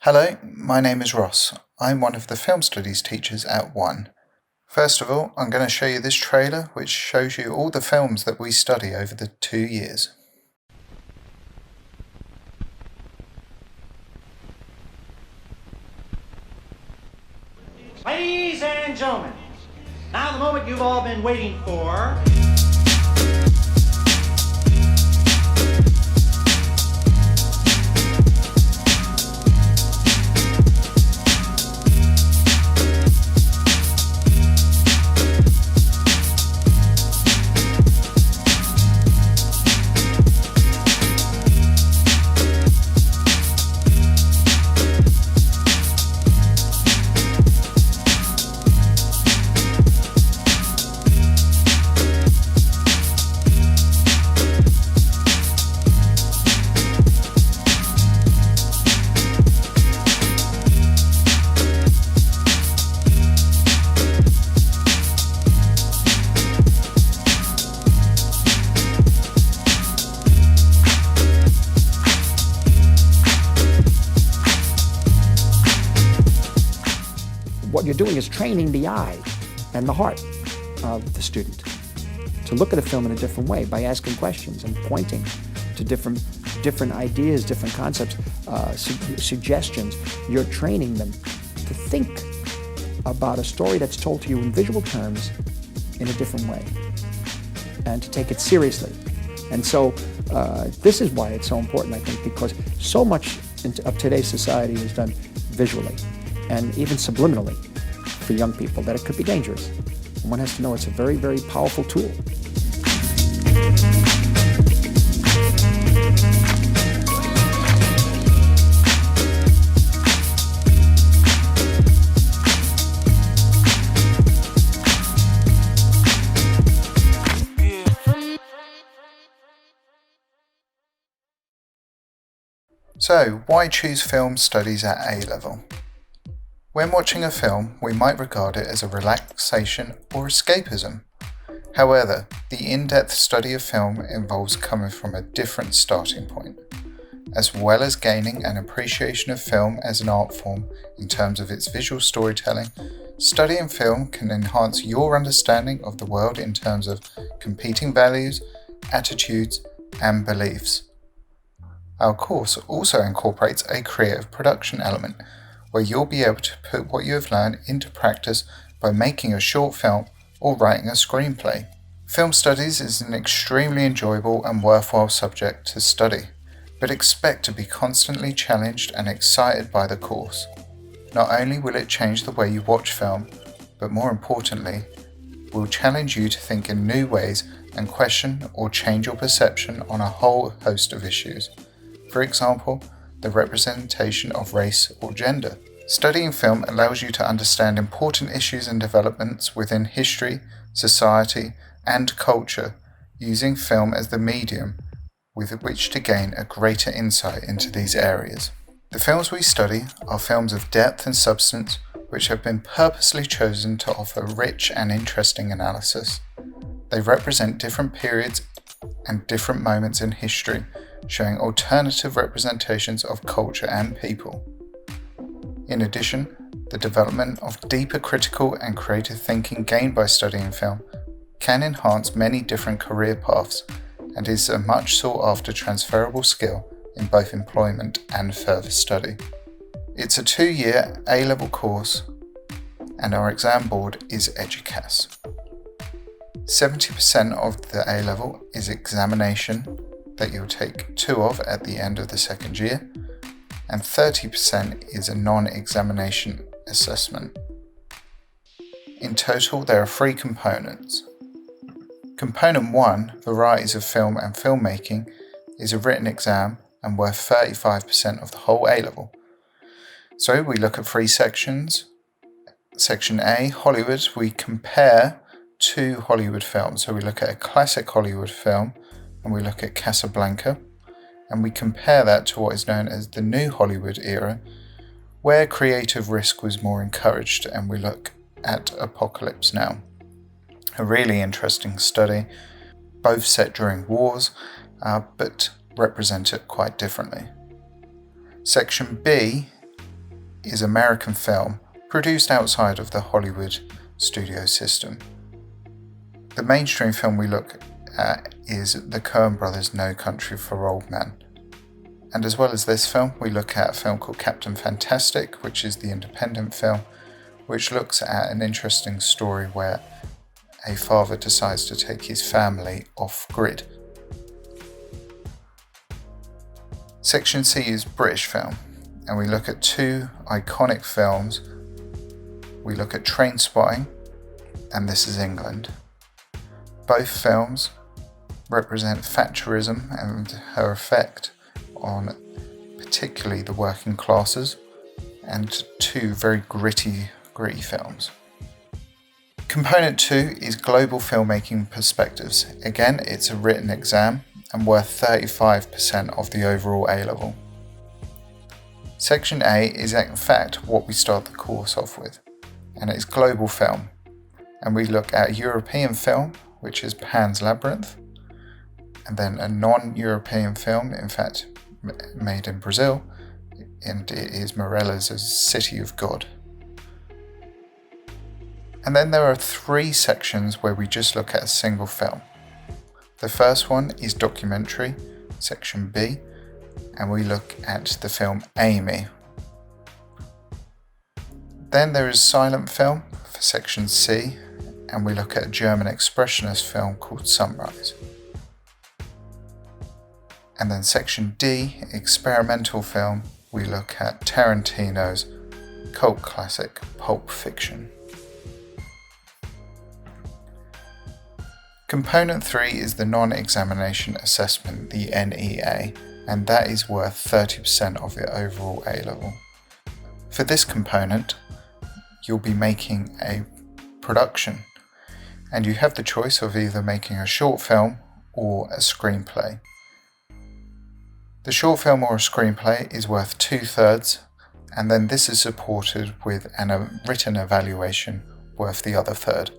Hello, my name is Ross. I'm one of the film studies teachers at One. First of all, I'm going to show you this trailer which shows you all the films that we study over the 2 years. Ladies and gentlemen, now the moment you've all been waiting for. What you're doing is training the eye and the heart of the student to look at a film in a different way by asking questions and pointing to different ideas, different concepts, suggestions. You're training them to think about a story that's told to you in visual terms in a different way and to take it seriously. And so this is why it's so important, I think, because so much of today's society is done visually and even subliminally for young people that it could be dangerous. And one has to know it's a very, very powerful tool. So, why choose film studies at A-level? When watching a film, we might regard it as a relaxation or escapism. However, the in-depth study of film involves coming from a different starting point. As well as gaining an appreciation of film as an art form in terms of its visual storytelling, studying film can enhance your understanding of the world in terms of competing values, attitudes, and beliefs. Our course also incorporates a creative production element, where you'll be able to put what you have learned into practice by making a short film or writing a screenplay. Film studies is an extremely enjoyable and worthwhile subject to study, but expect to be constantly challenged and excited by the course. Not only will it change the way you watch film, but more importantly, will challenge you to think in new ways and question or change your perception on a whole host of issues. For example, the representation of race or gender. Studying film allows you to understand important issues and developments within history, society, and culture, using film as the medium with which to gain a greater insight into these areas. The films we study are films of depth and substance which have been purposely chosen to offer rich and interesting analysis. They represent different periods and different moments in history, showing alternative representations of culture and people. In addition, the development of deeper critical and creative thinking gained by studying film can enhance many different career paths and is a much sought after transferable skill in both employment and further study. It's a 2-year A-level course and our exam board is EDUCAS. 70% of the A-level is examination that you'll take 2 of at the end of the second year, and 30% is a non-examination assessment. In total, there are 3 components. Component 1, Varieties of Film and Filmmaking, is a written exam and worth 35% of the whole A-level. So we look at 3 sections. Section A, Hollywood, we compare 2 Hollywood films. So we look at a classic Hollywood film and we look at Casablanca, and we compare that to what is known as the New Hollywood era, where creative risk was more encouraged, and we look at Apocalypse Now. A really interesting study, both set during wars, but represent it quite differently. Section B is American film produced outside of the Hollywood studio system. The mainstream film we look at is the Coen Brothers' No Country for Old Men. And as well as this film, we look at a film called Captain Fantastic, which is the independent film, which looks at an interesting story where a father decides to take his family off-grid. Section C is British film, and we look at two iconic films. We look at Trainspotting, and This Is England. Both films represent Thatcherism and her effect on particularly the working classes, and two very gritty films. Component 2 is Global Filmmaking Perspectives. Again, it's a written exam and worth 35% of the overall A-level. Section A is in fact what we start the course off with, and it's global film. And we look at European film, which is Pan's Labyrinth, and then a non-European film, in fact made in Brazil, and it is Morella's City of God. And then there are 3 sections where we just look at a single film. The first one is documentary, section B, and we look at the film Amy. Then there is silent film for section C, and we look at a German expressionist film called Sunrise. And then section D, experimental film, we look at Tarantino's cult classic Pulp Fiction. Component 3 is the non-examination assessment, the NEA, and that is worth 30% of your overall A-level. For this component, you'll be making a production, and you have the choice of either making a short film or a screenplay. The short film or a screenplay is worth 2/3, and then this is supported with a written evaluation worth the other third.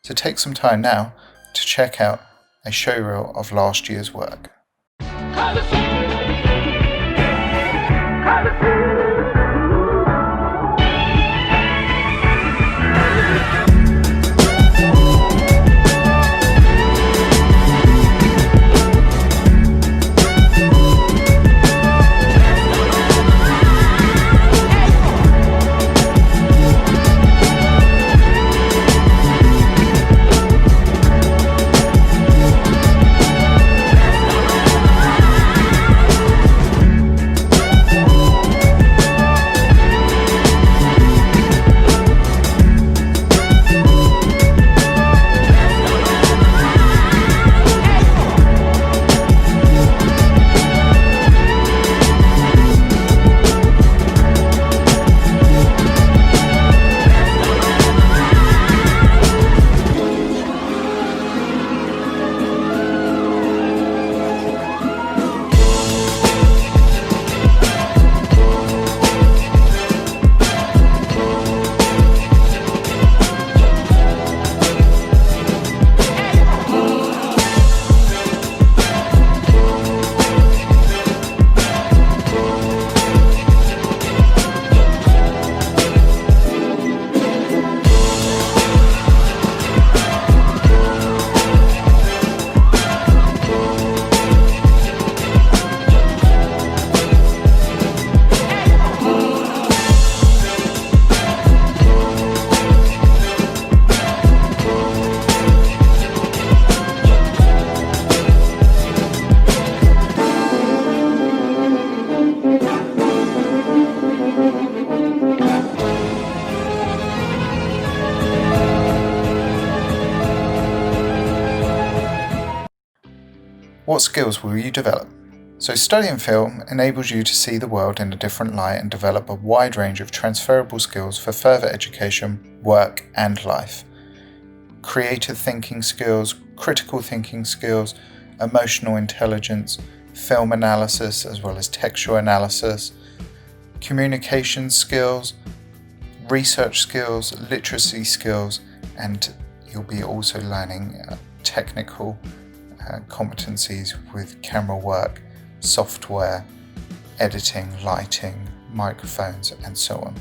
So take some time now to check out a showreel of last year's work. What skills will you develop? So studying film enables you to see the world in a different light and develop a wide range of transferable skills for further education, work and life. Creative thinking skills, critical thinking skills, emotional intelligence, film analysis as well as textual analysis, communication skills, research skills, literacy skills, and you'll be also learning technical competencies with camera work, software, editing, lighting, microphones, and so on.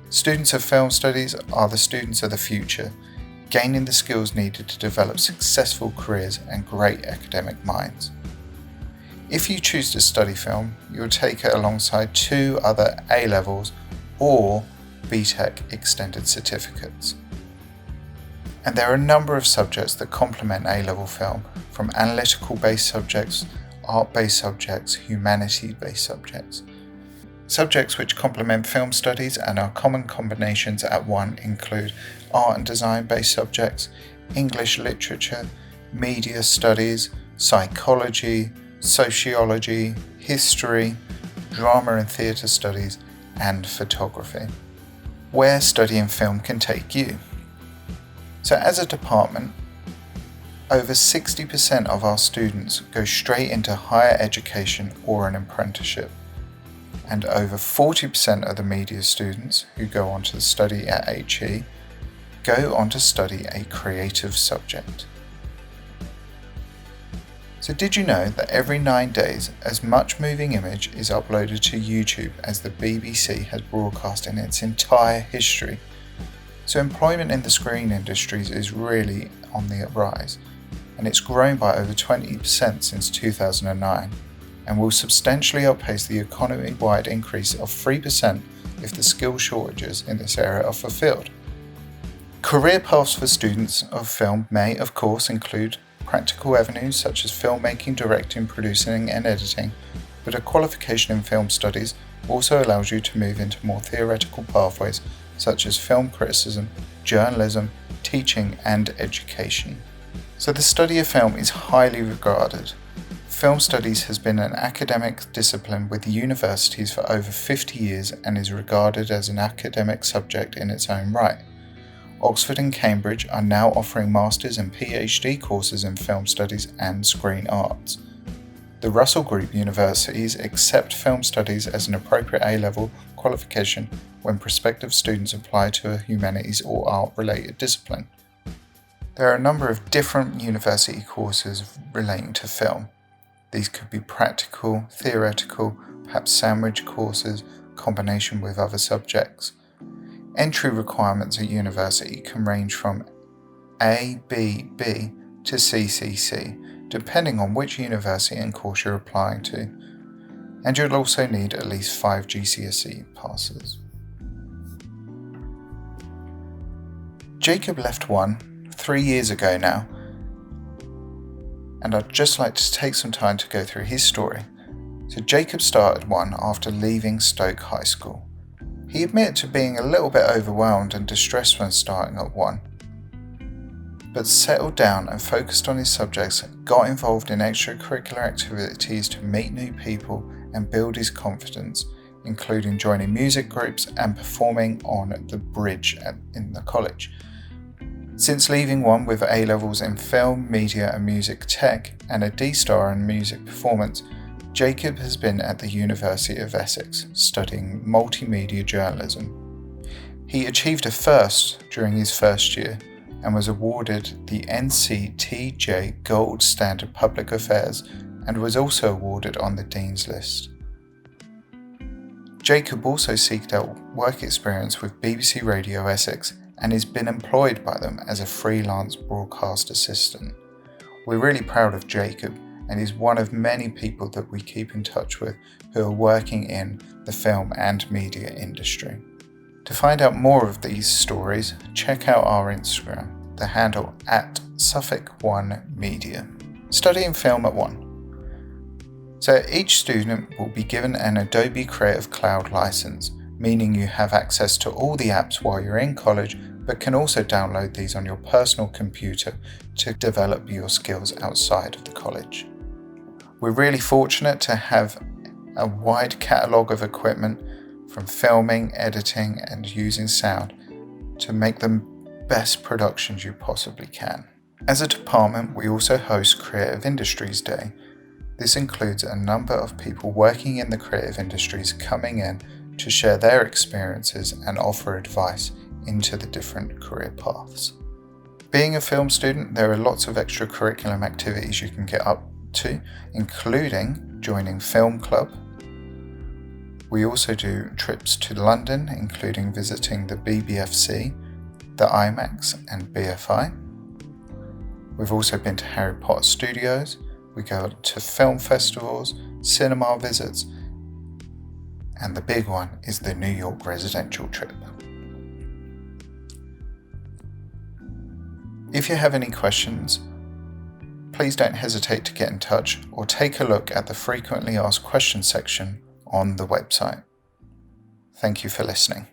Students of film studies are the students of the future, gaining the skills needed to develop successful careers and great academic minds. If you choose to study film, you'll take it alongside 2 other A-levels or BTEC extended certificates. And there are a number of subjects that complement A-level film, from analytical-based subjects, art-based subjects, humanity-based subjects. Subjects which complement film studies and are common combinations at one include art and design-based subjects, English literature, media studies, psychology, sociology, history, drama and theatre studies, and photography. Where studying film can take you. So as a department, over 60% of our students go straight into higher education or an apprenticeship, and over 40% of the media students who go on to study at HE go on to study a creative subject. So did you know that every 9 days as much moving image is uploaded to YouTube as the BBC has broadcast in its entire history? So employment in the screen industries is really on the rise, and it's grown by over 20% since 2009 and will substantially outpace the economy-wide increase of 3% if the skill shortages in this area are fulfilled. Career paths for students of film may, of course, include practical avenues such as filmmaking, directing, producing and editing, but a qualification in film studies also allows you to move into more theoretical pathways such as film criticism, journalism, teaching and education. So the study of film is highly regarded. Film studies has been an academic discipline with universities for over 50 years and is regarded as an academic subject in its own right. Oxford and Cambridge are now offering Masters and PhD courses in film studies and screen arts. The Russell Group universities accept film studies as an appropriate A-level qualification when prospective students apply to a humanities or art-related discipline. There are a number of different university courses relating to film. These could be practical, theoretical, perhaps sandwich courses, combination with other subjects. Entry requirements at university can range from A, B, B to CCC, depending on which university and course you're applying to. And you'll also need at least 5 GCSE passes. Jacob left One 3 years ago now, and I'd just like to take some time to go through his story. So Jacob started One after leaving Stoke High School. He admitted to being a little bit overwhelmed and distressed when starting at One, but settled down and focused on his subjects, got involved in extracurricular activities to meet new people and build his confidence, including joining music groups and performing on the bridge in the college. Since leaving One with A-levels in film, media and music tech and a D-star in music performance, Jacob has been at the University of Essex studying multimedia journalism. He achieved a first during his first year and was awarded the NCTJ Gold Standard Public Affairs and was also awarded on the Dean's List. Jacob also sought out work experience with BBC Radio Essex and has been employed by them as a freelance broadcast assistant. We're really proud of Jacob, and he's one of many people that we keep in touch with who are working in the film and media industry. To find out more of these stories, check out our Instagram, the handle @Suffolk1Media. Studying film at One. So each student will be given an Adobe Creative Cloud license, meaning you have access to all the apps while you're in college, but can also download these on your personal computer to develop your skills outside of the college. We're really fortunate to have a wide catalogue of equipment, from filming, editing and using sound, to make the best productions you possibly can. As a department, we also host Creative Industries Day. This includes a number of people working in the creative industries coming in to share their experiences and offer advice into the different career paths. Being a film student, there are lots of extracurricular activities you can get up to, including joining film club, We also do trips to London, including visiting the BBFC, the IMAX and BFI. We've also been to Harry Potter Studios. We go to film festivals, cinema visits, and the big one is the New York residential trip. If you have any questions, please don't hesitate to get in touch or take a look at the frequently asked questions section on the website. Thank you for listening.